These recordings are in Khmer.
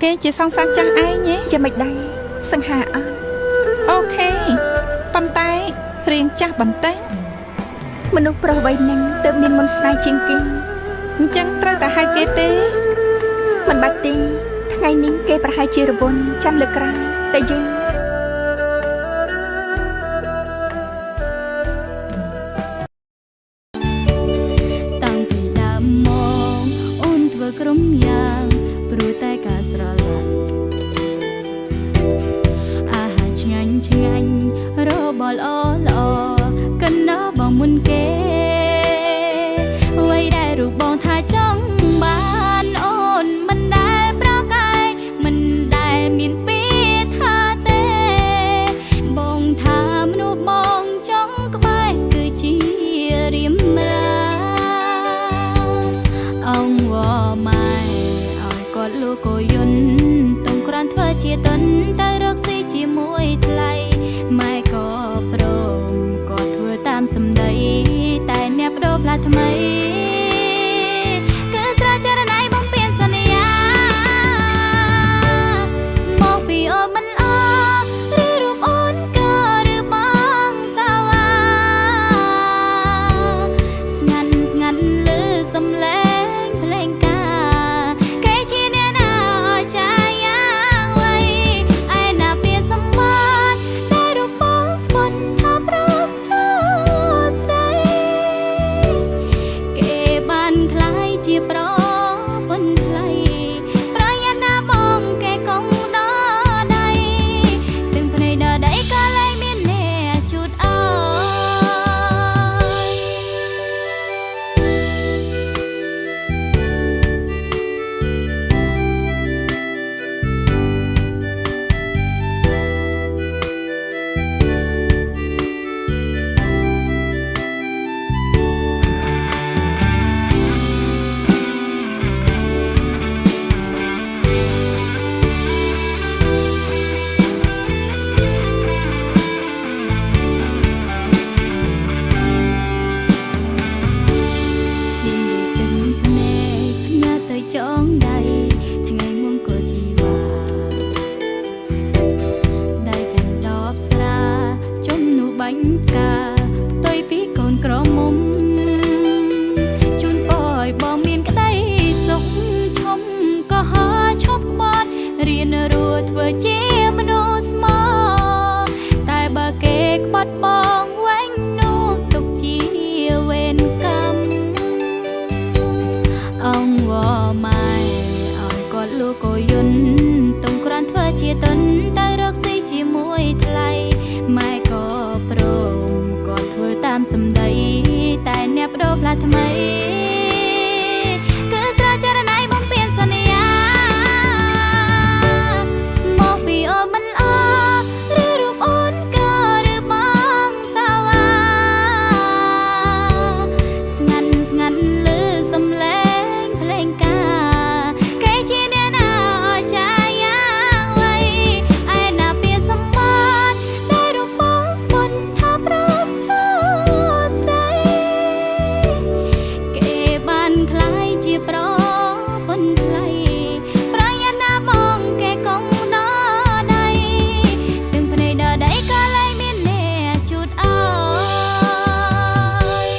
គេជាសង្សារចាស់ឯងទេចាំមិនដែរសង្ហាអត់អូខេប៉ុន្តែរៀងចាស់បន្តិចមនុស្សប្រុសវ័យនឹងទើបមានមន្តស្នេហ៍ជាងគេអញ្ចឹងត្រូវតែហៅគេទេមិនបាច់ទេថ្ងៃនេះគេប្រហែលជារវល់ចាំលើកក្រោយតែយើងតាំងពីដើមមកអូនធ្វើក្រុមយ៉ាងព្រោះតែការស្រឡាញ់អាហារឆ្ងាញ់ឆ្ងាញ់របបល្អល្អកណ្ដោបងមុនគេអ្វីដែលរូបបងថាចង់បានអូនមិនដែលប្រកែកមិនដែលមានពីថាទេបងថាមនុស្សបងចង់ក្បែរគឺជារៀមរាអងវម៉ែឲ្យគាត់លោកក៏យន់តុងក្រានធ្វើជាតន់ទៅរកស៊ីជាមួយថ្លៃម៉ែក៏ព្រមក៏ធ្វើតាមសម្ដីតែអ្នកបដូរផ្លាស់ថ្មីគឺស្រចរណៃបំពេញសន្យាមកពីអូនមិនអឬរូបអូនក៏ឬបងសាវ៉ាស្ងាត់ស្ងាត់លើសំឡេងភ្លេងការគេជាអ្នកណាអស្ចារ្យយ៉ាងវៃឯណាពីសម្បត្តិតែរូបបងស្ពន់ថាព្រមចូលស្ដីគេបានខ្លាយជាប្រពន្ធថ្លៃប្រញាប់ណាបងគេកងដល់ដៃទាំងភ្នែកដល់ដៃក៏លែងមានអ្នកជូតអើឈាមដូចទឹកភ្នែកផ្ញើទៅចងដៃថ្ងៃមុំក៏ជីវ៉ាដៃកាន់ដបស្រាជំនួបាញ់ផ្កាផ្ទុយពីកូនក្រមុំជូនពរឲ្យបងមានក្តីសុខឈុំក៏ហោឈប់ក្បត់រៀនរស់ធ្វើជាមនុស្សស្មោះតែបើគេក្បត់បងវិញនោះទុកជាវេនកម្មអងវម៉ែឲ្យគាត់លោកក៏យន់តុងក្រានធ្វើជាតន់ទៅរកស៊ីជាមួយថ្លៃម៉ែក៏ព្រមគាត់ធ្វើតាមសម្ដីតែអ្នកបដូរផ្លាស់ថ្មីគឺស្រចរណៃបំពេញសន្យាមកពីអូនមិនអឬរូបអូនក៏ឬបងសាវ៉ាស្ងាត់ស្ងាត់លើសំឡេងភ្លេងការគេជាអ្នកណាអស្ចារ្យយ៉ាងវៃឯណាពីសម្បត្តិតែរូបបងស្ពន់ថាព្រមចូលស្ដីគេបានខ្លាយជាប្រពន្ធថ្លៃប្រញាប់ណាបងគេកងដល់ដៃទាំងភ្នែកដល់ដៃក៏លែងមានអ្នកជូតអើយ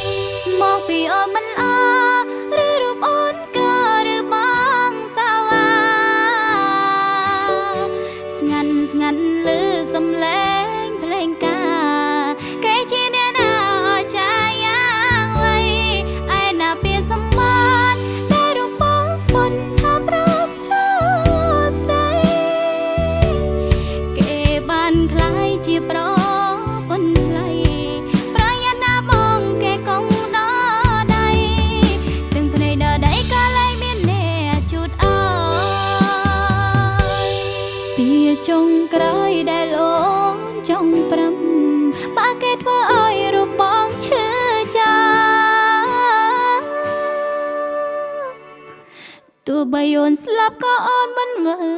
មកពីអូនមិនអឬរូបអូនក៏ឬបងសាវ៉ាស្ងាត់ស្ងាត់លើសំឡេងភ្លេងការគេជាអ្នកណាអស្ចារ្យយ៉ាងវៃឯណាពីសម្បត្តិតែរូបបងស្ពន់ថាព្រមចូលស្ដីគេបានខ្លាយជាប្រពន្ធថ្លៃប្រញាប់ណាបងគេកងដល់ដៃទាំងភ្នែកដល់ដៃក៏លែងមានអ្នកជូតអើយពីចុងក្រោយដែលអូនចង់ប្រាំបើគេធ្វើឲ្យរូបបងឈឺចាំទោះបីអូនស្លាប់ក៏អូនមិនវើ